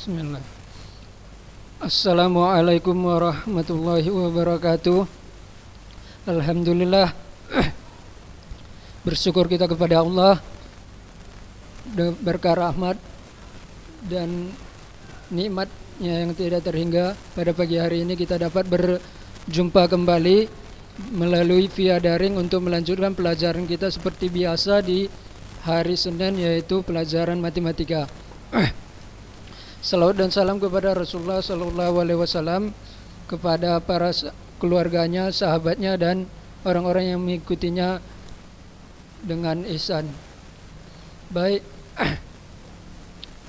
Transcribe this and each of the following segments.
Bismillah. Assalamualaikum warahmatullahi wabarakatuh. Alhamdulillah, bersyukur kita kepada Allah berkah rahmat dan nikmatnya yang tidak terhingga. Pada pagi hari ini kita dapat berjumpa kembali melalui via daring untuk melanjutkan pelajaran kita seperti biasa di hari Senin, yaitu pelajaran matematika. Salawat dan salam kepada Rasulullah Sallallahu Alaihi Wasallam, kepada para keluarganya, sahabatnya, dan orang-orang yang mengikutinya dengan ihsan. Baik,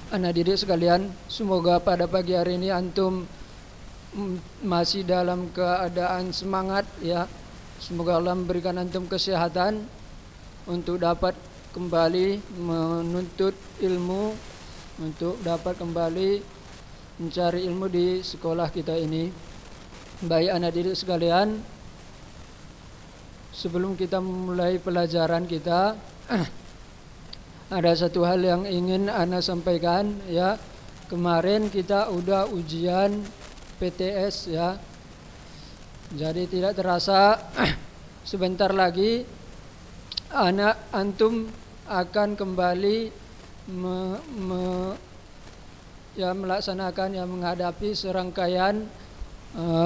anak didik sekalian, semoga pada pagi hari ini antum masih dalam keadaan semangat, ya. Semoga Allah memberikan antum kesehatan untuk dapat kembali menuntut ilmu, untuk dapat kembali mencari ilmu di sekolah kita ini. Baik anak didik sekalian, sebelum kita memulai pelajaran kita, ada satu hal yang ingin ana sampaikan, ya. Kemarin kita udah ujian PTS, ya. Jadi tidak terasa sebentar lagi antum akan kembali melaksanakan, menghadapi serangkaian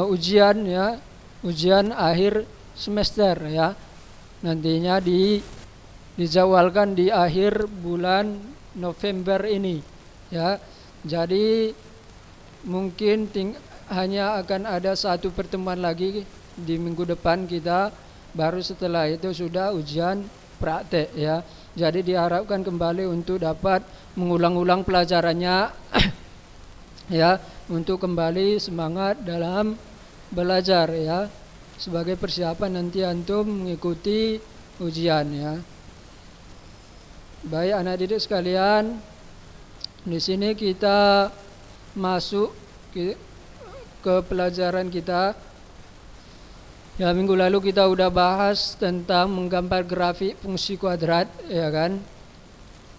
ujian, ya, ujian akhir semester, ya. Nantinya dijadwalkan di akhir bulan November ini, ya. Jadi mungkin hanya akan ada satu pertemuan lagi di minggu depan kita, baru setelah itu sudah ujian praktek, ya. Jadi diharapkan kembali untuk dapat mengulang-ulang pelajarannya ya, untuk kembali semangat dalam belajar, ya, sebagai persiapan nanti antum mengikuti ujian, ya. Baik anak didik sekalian, di sini kita masuk ke pelajaran kita. Ya, minggu lalu kita udah bahas tentang menggambar grafik fungsi kuadrat, ya kan?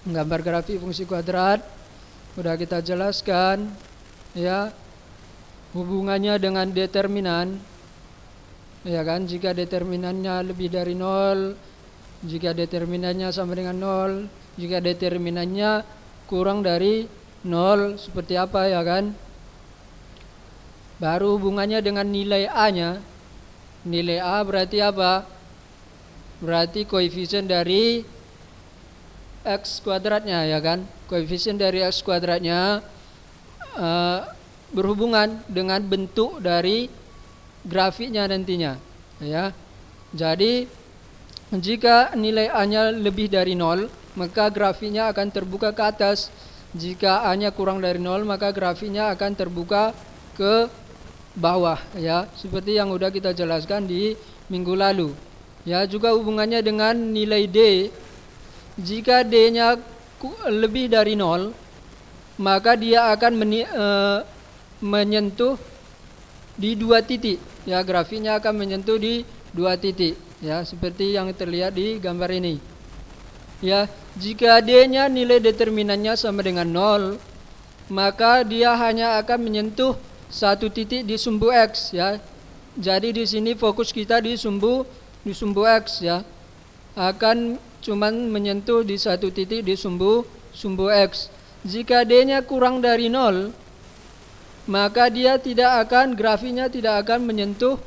Menggambar grafik fungsi kuadrat udah kita jelaskan, ya, hubungannya dengan determinan, ya kan? Jika determinannya lebih dari 0, jika determinannya sama dengan 0, jika determinannya kurang dari 0, seperti apa, ya kan? Baru hubungannya dengan nilai A-nya. Nilai A berarti apa? Berarti koefisien dari X kuadratnya, ya kan? Koefisien dari X kuadratnya berhubungan dengan bentuk dari grafiknya nantinya, ya. Jadi jika nilai A-nya lebih dari 0, maka grafiknya akan terbuka ke atas. Jika A-nya kurang dari 0, maka grafiknya akan terbuka ke bawah, ya, seperti yang udah kita jelaskan di minggu lalu. Ya, juga hubungannya dengan nilai D. Jika D-nya lebih dari 0, maka dia akan menyentuh di 2 titik, ya, grafiknya akan menyentuh di 2 titik, ya, seperti yang terlihat di gambar ini. Ya, jika D-nya nilai determinannya sama dengan 0, maka dia hanya akan menyentuh 1 titik di sumbu X, ya. Jadi di sini fokus kita di sumbu X, ya. Akan cuman menyentuh di 1 titik di sumbu X. Jika D-nya kurang dari 0, maka dia grafiknya tidak akan menyentuh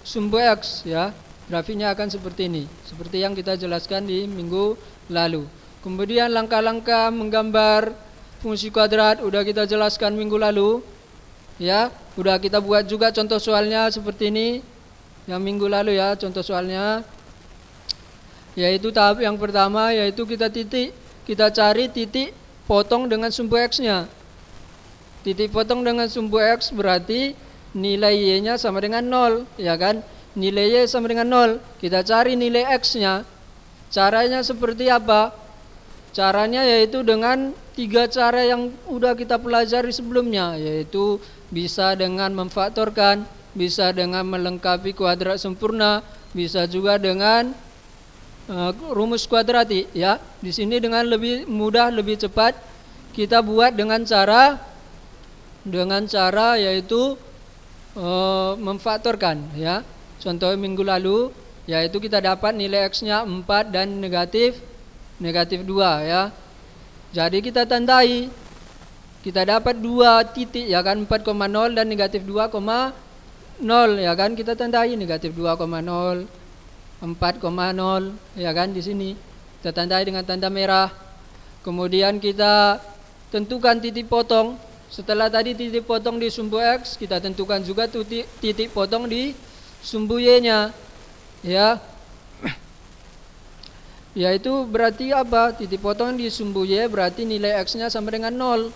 sumbu X, ya. Grafiknya akan seperti ini, seperti yang kita jelaskan di minggu lalu. Kemudian langkah-langkah menggambar fungsi kuadrat udah kita jelaskan minggu lalu, ya. Udah kita buat juga contoh soalnya seperti ini yang minggu lalu, ya, contoh soalnya. Yaitu tahap yang pertama, yaitu kita cari titik potong dengan sumbu X-nya. Titik potong dengan sumbu X berarti nilai Y-nya sama dengan 0, ya kan? Nilai Y sama dengan 0. Kita cari nilai X-nya. Caranya seperti apa? Caranya yaitu dengan 3 cara yang udah kita pelajari sebelumnya, yaitu bisa dengan memfaktorkan, bisa dengan melengkapi kuadrat sempurna, bisa juga dengan rumus kuadratik, ya. Di sini dengan lebih mudah, lebih cepat kita buat dengan cara yaitu memfaktorkan, ya. Contoh minggu lalu yaitu kita dapat nilai X-nya 4 dan negatif 2, ya. Jadi kita tandai, kita dapat 2 titik, ya kan, 4,0 dan negatif 2,0, ya kan, kita tandai negatif 2,0, 4,0, ya kan, di sini kita tandai dengan tanda merah. Kemudian kita tentukan titik potong. Setelah tadi titik potong di sumbu X, kita tentukan juga titik potong di sumbu Y-nya, ya. Yaitu berarti apa? Titik potong di sumbu Y berarti nilai X-nya sama dengan 0.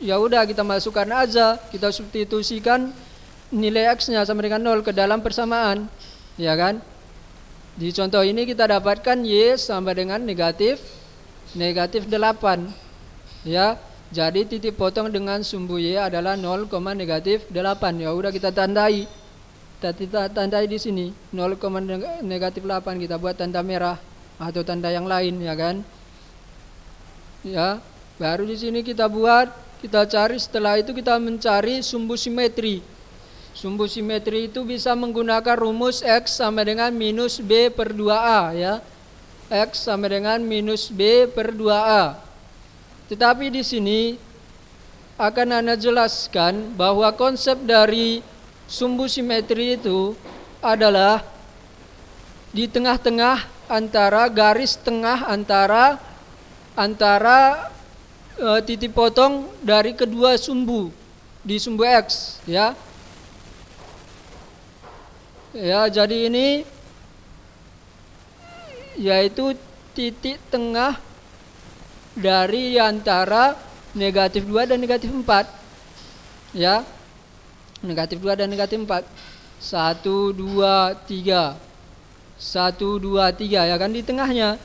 Ya udah, kita masukkan aja, kita substitusikan nilai X-nya sama dengan 0 ke dalam persamaan, ya kan? Di contoh ini kita dapatkan Y sama dengan negatif 8, ya. Jadi titik potong dengan sumbu Y adalah 0, negatif 8. Ya udah, kita tandai. Kita tandai di sini 0, negatif 8, kita buat tanda merah atau tanda yang lain, ya kan? Ya, baru di sini kita cari, setelah itu kita mencari sumbu simetri. Sumbu simetri itu bisa menggunakan rumus X sama dengan minus B per 2A, ya. X sama dengan minus B per 2A. Tetapi di sini akan Anda jelaskan bahwa konsep dari sumbu simetri itu adalah di tengah-tengah antara garis tengah antara titik potong dari kedua sumbu di sumbu X, ya. Ya, jadi ini yaitu titik tengah dari antara negatif 2 dan negatif 4, ya. Negatif 2 dan negatif 4. 1, 2, 3. 1, 2, 3, ya kan, di tengahnya.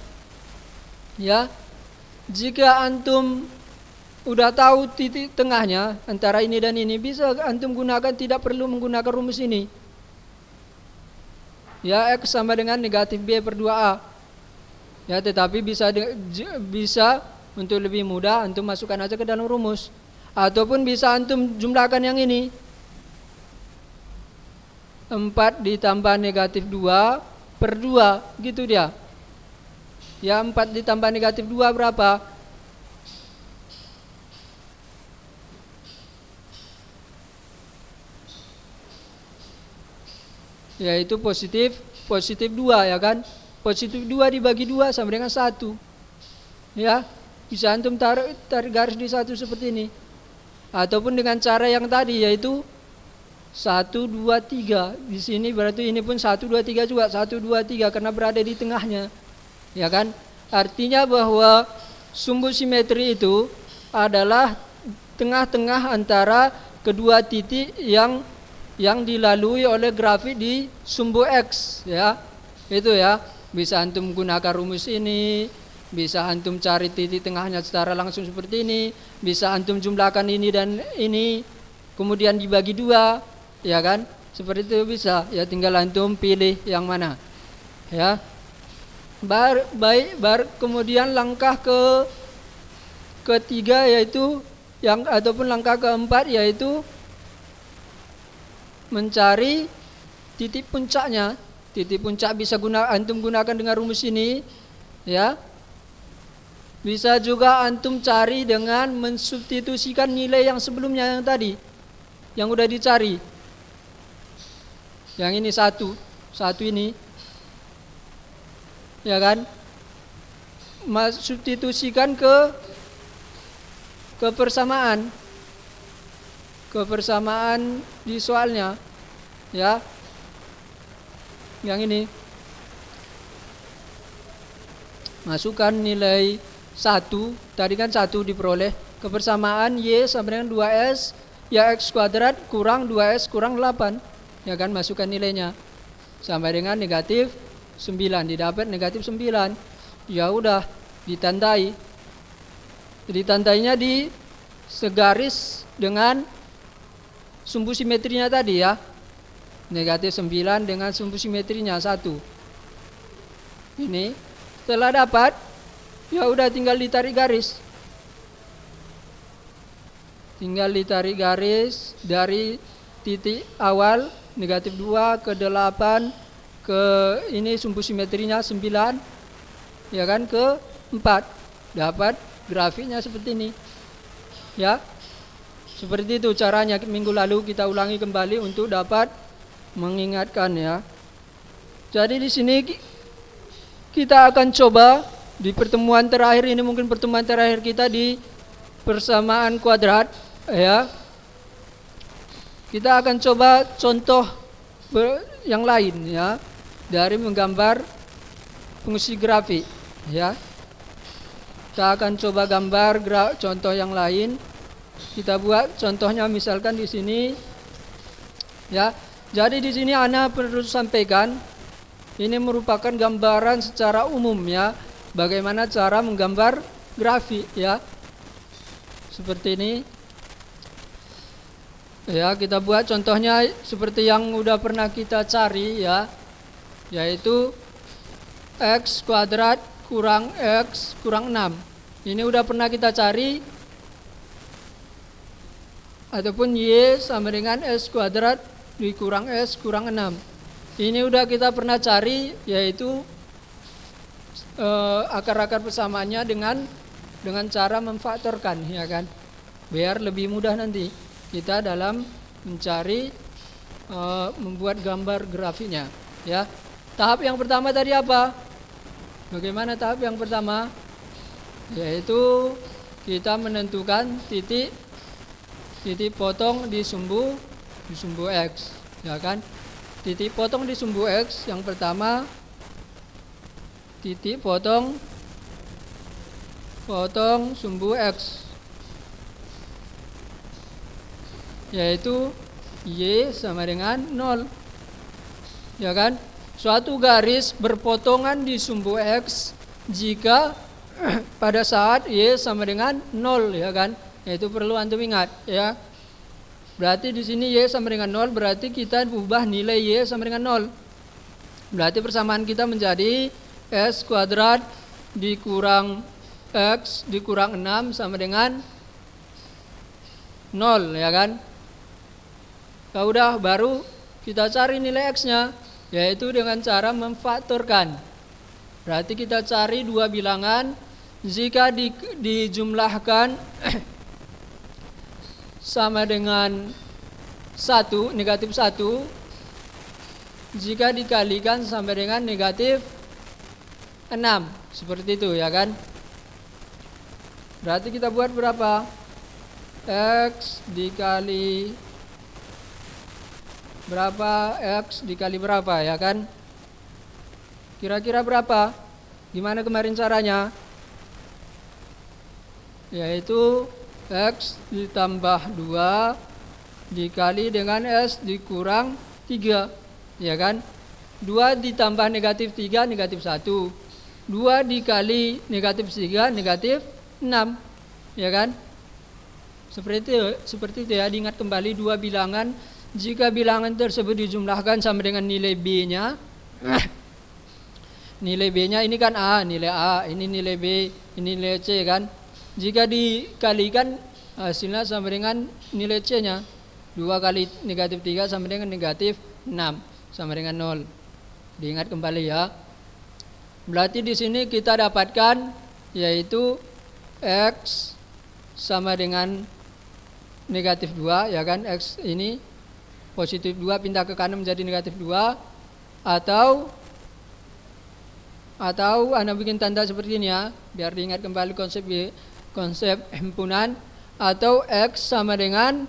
Ya. Jika antum udah tahu titik tengahnya antara ini dan ini, bisa antum gunakan, tidak perlu menggunakan rumus ini. Ya, X sama dengan negatif B per 2A. Ya, tetapi bisa untuk lebih mudah antum masukkan aja ke dalam rumus, ataupun bisa antum jumlahkan yang ini. 4 ditambah negatif 2 per 2, gitu dia. Ya, 4 ditambah negatif 2 berapa? Yaitu positif 2, ya kan? Positif 2 dibagi 2 sama dengan 1. Ya, bisa antum tarik garis di 1 seperti ini. Ataupun dengan cara yang tadi, yaitu 1, 2, 3. Di sini berarti ini pun 1, 2, 3 juga. 1, 2, 3 karena berada di tengahnya. Ya kan? Artinya bahwa sumbu simetri itu adalah tengah-tengah antara kedua titik yang dilalui oleh grafik di sumbu X, ya. Itu, ya. Bisa antum gunakan rumus ini, bisa antum cari titik tengahnya secara langsung seperti ini, bisa antum jumlahkan ini dan ini, kemudian dibagi 2, ya kan? Seperti itu bisa, ya, tinggal antum pilih yang mana, ya. Kemudian langkah ketiga yaitu ataupun langkah keempat yaitu mencari titik puncaknya. Titik puncak bisa antum gunakan dengan rumus ini, ya. Bisa juga antum cari dengan mensubstitusikan nilai yang sebelumnya yang tadi, yang udah dicari. Yang ini satu ini, ya kan? Substitusikan ke persamaan di soalnya, ya. Yang ini masukkan nilai 1, tadi kan 1 diperoleh, ke persamaan Y sama dengan 2S, ya, X kuadrat kurang 2S kurang 8, ya kan, masukkan nilainya sama dengan negatif 9, didapat negatif 9. Ya udah, ditandainya di segaris dengan sumbu simetrinya tadi, ya. Negatif 9 dengan sumbu simetrinya 1. Ini setelah dapat, ya udah tinggal ditarik garis. tinggal ditarik garis dari titik awal negatif 2 ke 8 ke ini sumbu simetrinya 9, ya kan, ke 4, dapat grafiknya seperti ini, ya. Seperti itu caranya. Minggu lalu kita ulangi kembali untuk dapat mengingatkan, ya. Jadi di sini kita akan coba di pertemuan terakhir ini, mungkin pertemuan terakhir kita di persamaan kuadrat, ya. Kita akan coba contoh yang lain, ya, dari menggambar fungsi grafik, ya. Kita akan coba gambar contoh yang lain. Kita buat contohnya misalkan di sini, ya. Jadi di sini Ana perlu sampaikan, ini merupakan gambaran secara umum, ya, bagaimana cara menggambar grafik, ya. Seperti ini. Ya, kita buat contohnya seperti yang udah pernah kita cari, ya, yaitu x kuadrat kurang x kurang 6. Ini udah pernah kita cari, ataupun y sama dengan s kuadrat dikurang s kurang 6. Ini udah kita pernah cari, yaitu akar-akar persamaannya dengan cara memfaktorkan, ya kan, biar lebih mudah nanti kita dalam mencari membuat gambar grafiknya, ya. Tahap yang pertama tadi apa? Bagaimana tahap yang pertama? Yaitu kita menentukan titik potong di sumbu x, ya kan? Titik potong di sumbu x yang pertama, titik potong sumbu x, yaitu y sama dengan 0, ya kan? Suatu garis berpotongan di sumbu x jika pada saat y sama dengan 0, ya kan? Itu perlu antum ingat, ya. Berarti di sini y sama dengan 0, berarti kita ubah nilai y sama dengan 0. Berarti persamaan kita menjadi s kuadrat dikurang x dikurang 6 sama dengan 0, ya kan? Kalau udah, baru kita cari nilai x-nya, yaitu dengan cara memfaktorkan. Berarti kita cari dua bilangan, jika dijumlahkan sama dengan 1, negatif 1, jika dikalikan sampai dengan negatif 6. Seperti itu, ya kan? Berarti kita buat berapa? X dikali berapa? X dikali berapa, ya kan? Kira-kira berapa? Gimana kemarin caranya? Yaitu x ditambah 2 dikali dengan s dikurang 3, ya kan? 2 ditambah negatif 3 negatif 1, 2 dikali negatif 3 negatif 6, ya kan? Seperti itu, ya. Diingat kembali dua bilangan, jika bilangan tersebut dijumlahkan sama dengan nilai b-nya, nilai b-nya ini kan a, nilai a, ini nilai b, ini nilai c, kan? Jika dikalikan, hasilnya sama dengan nilai c-nya. 2 kali negatif 3 sama dengan negatif 6, sama dengan 0. Diingat kembali, ya. Berarti di sini kita dapatkan yaitu x sama dengan negatif 2, ya kan? X ini positif 2 pindah ke kanan menjadi negatif 2, atau Anda bikin tanda seperti ini, ya, biar diingat kembali konsep himpunan, atau x sama dengan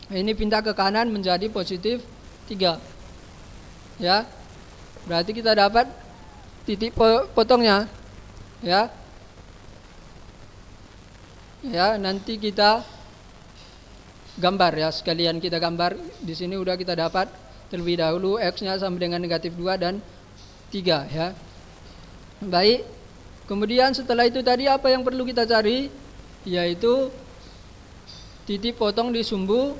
ini pindah ke kanan menjadi positif 3, ya. Berarti kita dapat titik potongnya, ya. Ya, nanti kita gambar, ya, sekalian kita gambar. Di sini udah kita dapat terlebih dahulu x-nya sama dengan negatif 2 dan 3, ya. Baik. Kemudian setelah itu tadi apa yang perlu kita cari? Yaitu titik potong di sumbu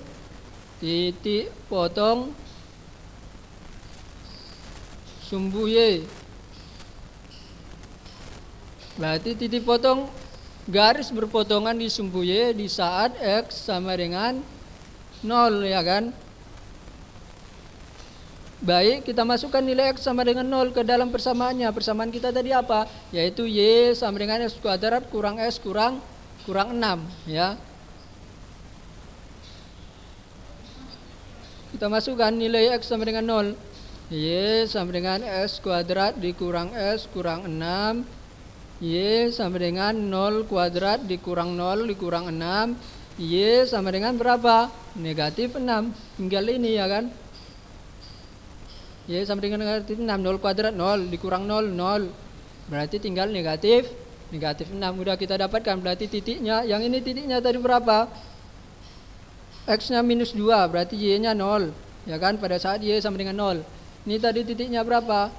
y. Berarti titik potong garis berpotongan di sumbu Y di saat X sama dengan 0, ya kan? Baik, kita masukkan nilai X sama dengan 0 ke dalam persamaannya. Persamaan kita tadi apa? Yaitu Y sama dengan X kuadrat kurang S kurang 6, ya. Kita masukkan nilai X sama dengan 0. Y sama dengan S kuadrat dikurang S kurang 6. Y sama dengan 0 kuadrat dikurang 0 dikurang 6. Y sama dengan berapa? Negatif 6. Tinggal ini, ya kan? Y sama dengan negatif 6. 0 kuadrat 0 dikurang 0 0. Berarti tinggal negatif 6. Udah kita dapatkan. Berarti titiknya, yang ini titiknya tadi berapa? X-nya minus 2, berarti Y-nya 0, ya kan? Pada saat Y sama dengan 0. Ini tadi titiknya berapa?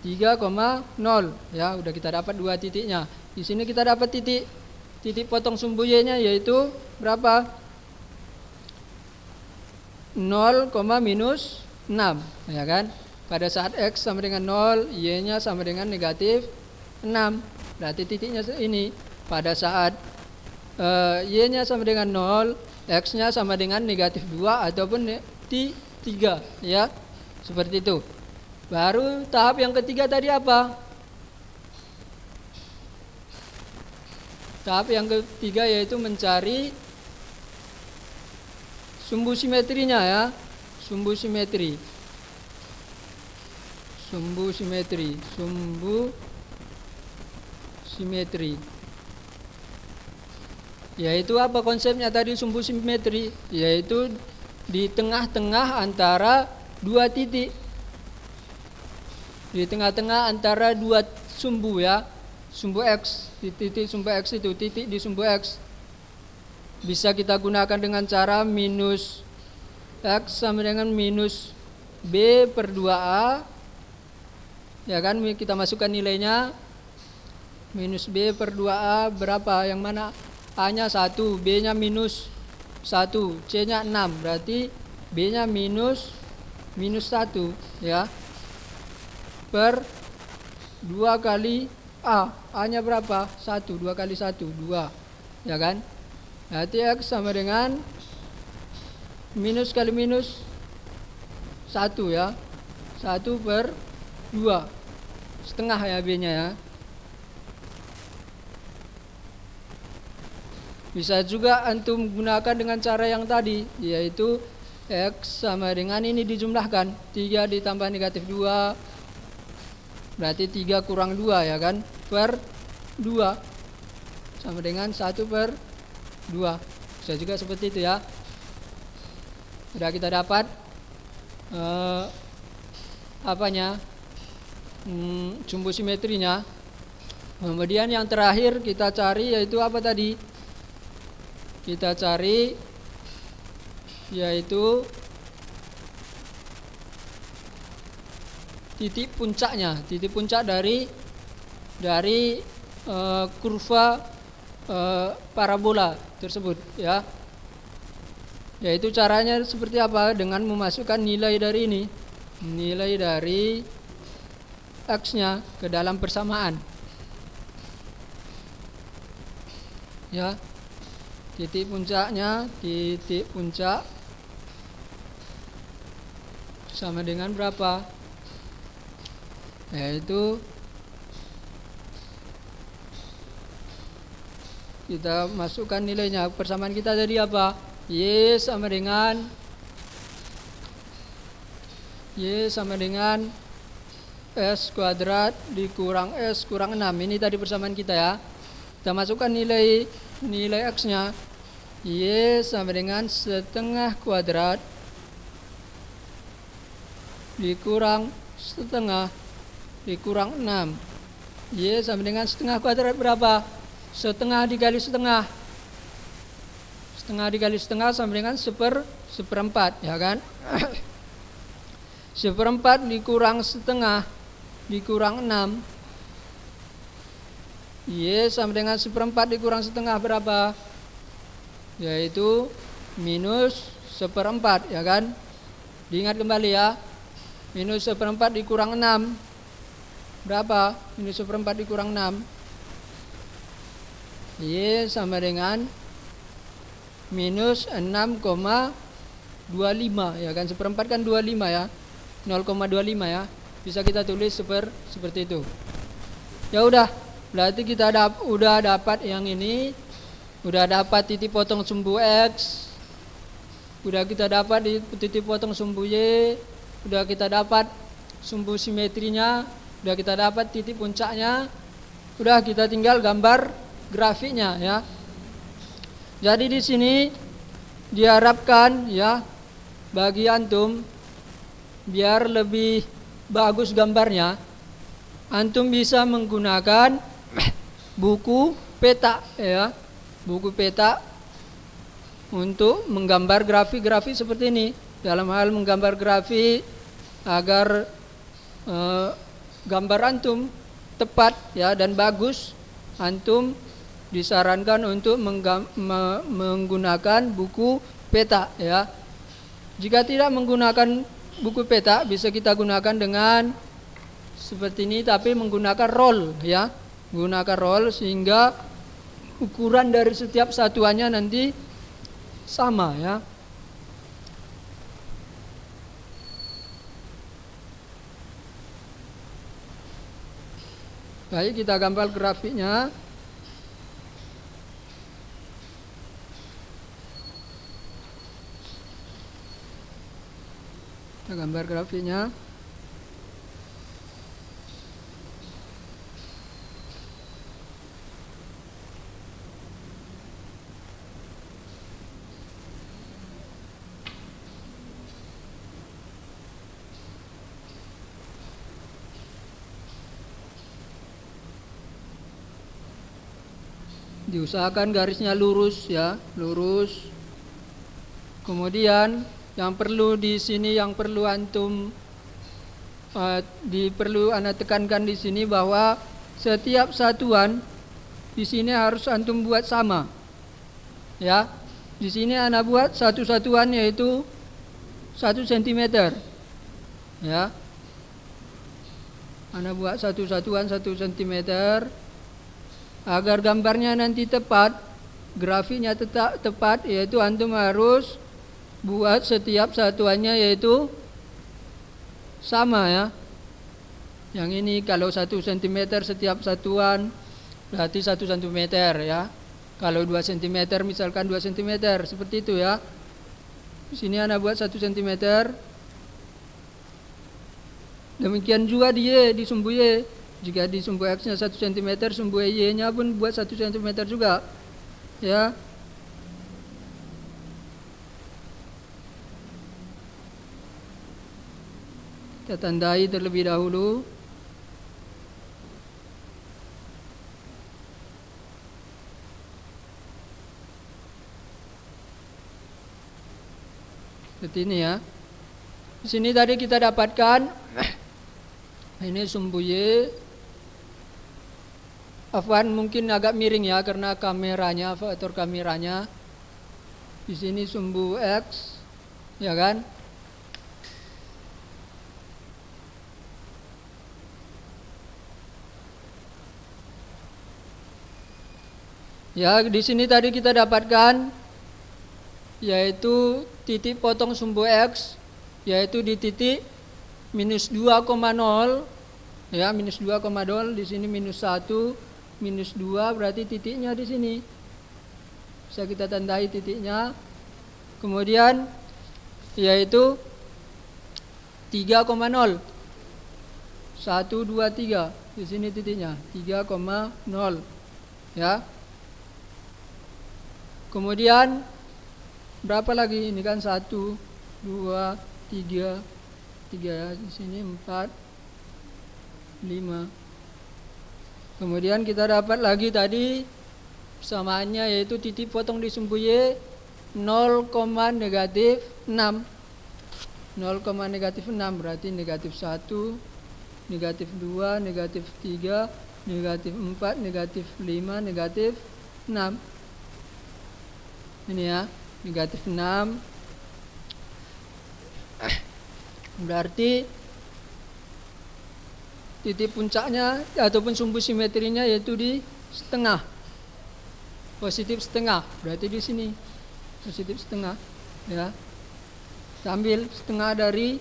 3,0, ya. Udah kita dapat 2 titiknya. Di sini kita dapat titik potong sumbu Y-nya yaitu berapa? 0, minus 6, ya kan? Pada saat X sama dengan 0, Y-nya sama dengan negatif 6. Berarti titiknya ini. Pada saat Y-nya sama dengan 0, X-nya sama dengan negatif 2 ataupun 3, ya. Seperti itu. Baru tahap yang ketiga tadi apa? Tahap yang ketiga yaitu mencari sumbu simetrinya, ya. Sumbu simetri. Yaitu apa konsepnya tadi sumbu simetri? Yaitu di tengah-tengah antara dua titik. Di tengah-tengah antara dua sumbu, ya. Sumbu X, di titik sumbu X itu, titik di sumbu X. Bisa kita gunakan dengan cara minus X sama dengan minus B per 2A. Ya kan, kita masukkan nilainya. Minus B per 2A berapa? Yang mana? A-nya 1, B-nya minus 1, C-nya 6. Berarti B-nya minus 1, ya. Per 2 kali A. A-nya berapa? 1, 2 kali 1, 2. Ya kan? Berarti X sama dengan minus kali minus 1, ya. 1 per 2. Setengah, ya, B-nya, ya. Bisa juga antum gunakan dengan cara yang tadi, yaitu X sama dengan ini dijumlahkan. 3 ditambah negatif 2, berarti 3 kurang 2, ya kan? Per 2. Sama dengan 1 per 2. Bisa juga seperti itu, ya. Sudah kita dapat sumbu simetrinya. Kemudian yang terakhir kita cari yaitu apa tadi? Kita cari yaitu titik puncaknya, titik puncak dari kurva parabola tersebut, ya. Yaitu caranya seperti apa? Dengan memasukkan nilai dari ini, nilai dari X-nya ke dalam persamaan, ya. Titik puncaknya, titik puncak sama dengan berapa? Yaitu kita masukkan nilainya. Persamaan kita tadi apa? Y sama dengan S kuadrat dikurang S kurang 6. Ini tadi persamaan kita, ya. Kita masukkan nilai X-nya. Y sama dengan setengah kuadrat dikurang setengah dikurang 6. Y sama dengan setengah kuadrat berapa? Setengah dikali setengah. Setengah dikali setengah sama dengan seperempat, ya kan? Seperempat dikurang setengah dikurang 6. Y sama dengan seperempat dikurang setengah berapa? Yaitu minus seperempat, ya kan? Diingat kembali, ya. Minus seperempat dikurang 6 berapa? Minus seperempat dikurang 6 Y sama dengan minus 6,25 ya kan, seperempat kan 25 ya, 0,25 ya, bisa kita tulis seperti itu. Ya udah, berarti kita udah dapat yang ini, udah dapat titik potong sumbu X, udah kita dapat di titik potong sumbu Y, udah kita dapat sumbu simetrinya, udah kita dapat titik puncaknya, udah kita tinggal gambar grafiknya ya. Jadi di sini diharapkan ya bagi antum biar lebih bagus gambarnya, antum bisa menggunakan buku peta ya, buku peta untuk menggambar grafik-grafik seperti ini. Dalam hal menggambar grafik agar gambar antum tepat ya dan bagus, antum disarankan untuk menggunakan buku peta ya. Jika tidak menggunakan buku peta, bisa kita gunakan dengan seperti ini, tapi menggunakan roll ya, menggunakan roll sehingga ukuran dari setiap satuannya nanti sama ya. Baik, kita gambar grafiknya. Kita gambar grafiknya. Diusahakan garisnya lurus ya, lurus. Kemudian yang perlu di sini, yang perlu antum perlu Anda tekankan di sini bahwa setiap satuan di sini harus antum buat sama. Ya. Di sini Anda buat satu satuan yaitu 1 cm. Ya. Anda buat satu satuan 1 cm agar gambarnya nanti tepat, grafiknya tetap tepat, yaitu antum harus buat setiap satuannya yaitu sama ya. Yang ini kalau 1 cm setiap satuan berarti 1 cm ya. Kalau 2 cm misalkan 2 cm, seperti itu ya. Di sini Anda buat 1 cm. Demikian juga di sumbu Y. Jika di sumbu X-nya 1 cm, sumbu Y-nya pun buat 1 cm juga. Ya. Kita tandai terlebih dahulu. Seperti ini ya. Di sini tadi kita dapatkan ini sumbu Y. Afwan mungkin agak miring ya karena kameranya, faktor kameranya. Di sini sumbu X, ya kan? Ya, di sini tadi kita dapatkan yaitu titik potong sumbu X yaitu di titik minus 2,0 ya, minus 2,0, di sini minus 1, minus 2 berarti titiknya di sini. Bisa kita tandai titiknya. Kemudian yaitu 3,0. 1 2 3. Di sini titiknya 3,0 ya. Kemudian berapa lagi? Ini kan 1 2 3 ya, di sini 4 5. Kemudian kita dapat lagi tadi persamaannya yaitu titik potong di sumbu Y 0, negatif 6. 0, negatif 6 berarti negatif 1, negatif 2, negatif 3, negatif 4, negatif 5, negatif 6. Ini ya, negatif 6. Berarti titik puncaknya ataupun sumbu simetrinya yaitu di setengah. positif setengah, berarti di sini positif setengah, ya. Kita ambil setengah dari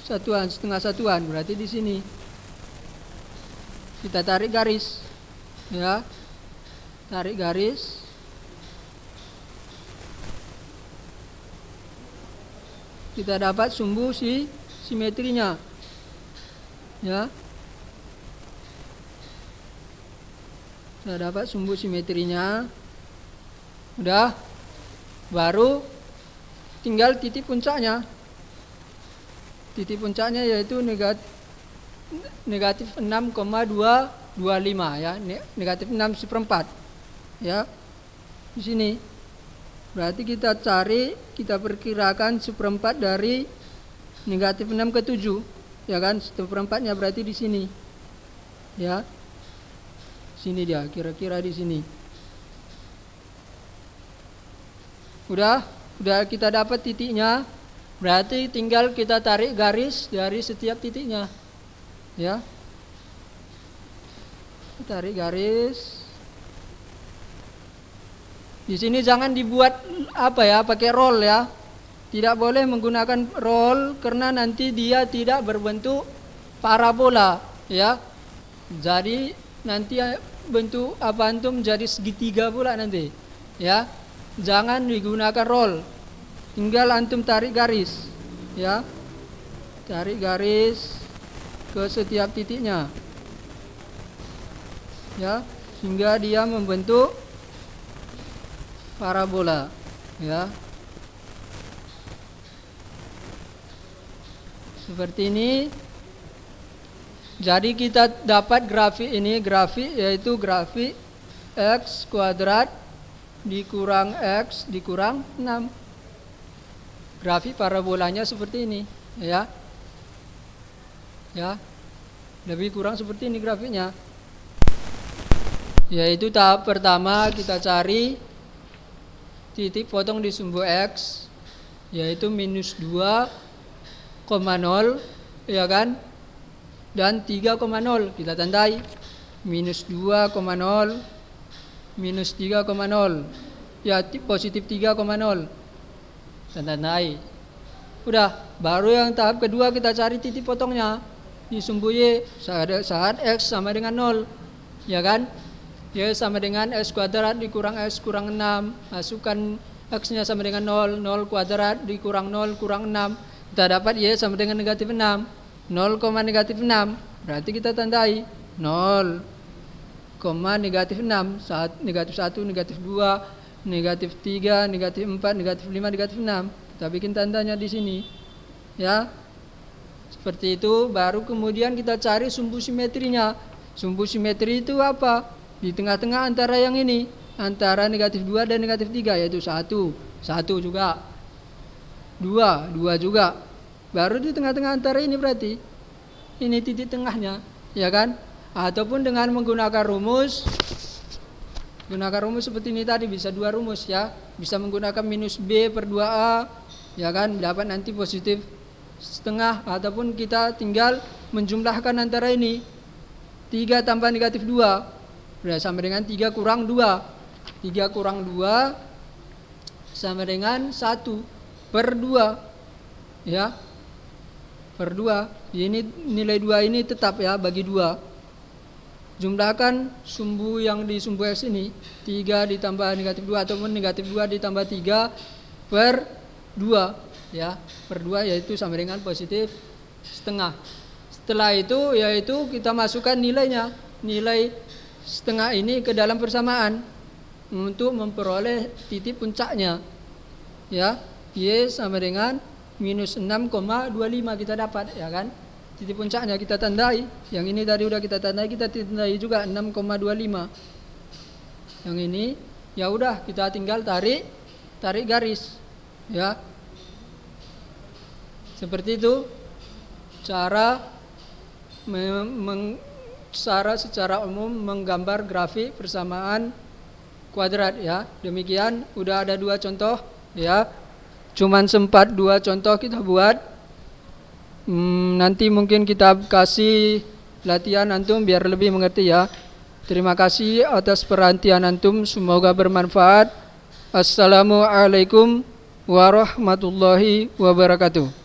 satuan, setengah satuan, berarti di sini. Kita tarik garis, ya. Tarik garis. Kita dapat sumbu simetrinya, ya. Kita dapat sumbu simetrinya. Udah, baru tinggal titik puncaknya. Titik puncaknya yaitu negatif 6,225, ya, negatif 6/4, ya, di sini. Berarti kita cari, kita perkirakan 1/4 dari negatif 6 ke 7, ya kan? 1/4-nya berarti di sini, ya. Sini dia, kira-kira di sini. Udah kita dapat titiknya. Berarti tinggal kita tarik garis dari setiap titiknya, ya. Tarik garis. Di sini jangan dibuat pakai roll, ya. Tidak boleh menggunakan roll karena nanti dia tidak berbentuk parabola, ya. Jadi nanti bentuk antum jadi segitiga pula nanti, ya. Jangan digunakan roll. Tinggal antum tarik garis, ya. Tarik garis ke setiap titiknya, ya, sehingga dia membentuk parabola, ya. Seperti ini. Jadi kita dapat grafik ini, yaitu grafik X kuadrat dikurang X dikurang 6. Grafik parabolanya seperti ini, ya. Ya. Lebih kurang seperti ini grafiknya. Yaitu tahap pertama kita cari titik potong di sumbu X, yaitu minus 2,0, ya kan? Dan 3,0 kita tandai. Minus 2,0, minus 3,0, ya, positif 3,0 kita tandai. Udah, baru yang tahap kedua kita cari titik potongnya di sumbu Y saat X sama dengan 0, ya kan? Y sama dengan X kuadrat dikurang X kurang 6. Masukkan X-nya sama dengan 0. 0 kuadrat dikurang 0 kurang 6. Kita dapat Y sama dengan negatif 6. 0, negatif 6. Berarti kita tandai 0, negatif 6. Negatif 1, negatif 2, negatif 3, negatif 4, negatif 5, negatif 6. Kita bikin tandanya di sini, ya. Seperti itu. Baru kemudian kita cari sumbu simetrinya. Sumbu simetri itu apa? Di tengah-tengah antara yang ini, antara negatif 2 dan negatif 3, yaitu 1 juga, 2 juga. Baru di tengah-tengah antara ini berarti ini titik tengahnya, ya kan? Ataupun dengan menggunakan rumus seperti ini tadi, bisa 2 rumus, ya. Bisa menggunakan minus B per 2A, ya kan? Dapat nanti positif setengah. Ataupun kita tinggal menjumlahkan antara ini, 3 tambah negatif 2 berarti sama dengan 3 kurang 2. 3 kurang 2 sama dengan 1 per 2, ya. Per 2. Ini nilai 2 ini tetap, ya, bagi 2. Jumlahkan sumbu yang di sumbu X ini, 3 ditambah negatif 2 ataupun negatif 2 ditambah 3 per 2, ya. Per 2 yaitu sama dengan positif setengah. Setelah itu yaitu kita masukkan nilainya, nilai setengah ini ke dalam persamaan untuk memperoleh titik puncaknya, ya. Y sama dengan minus 6,25 kita dapat, ya kan? Titik puncaknya kita tandai. Yang ini tadi udah kita tandai, kita tandai juga 6,25. Yang ini ya udah kita tinggal tarik garis, ya. Seperti itu cara secara umum menggambar grafik persamaan kuadrat, ya. Demikian, udah ada 2 contoh, ya. Cuman sempat 2 contoh kita buat. Nanti mungkin kita kasih latihan antum biar lebih mengerti, ya. Terima kasih atas perhatian antum, semoga bermanfaat. Assalamualaikum warahmatullahi wabarakatuh.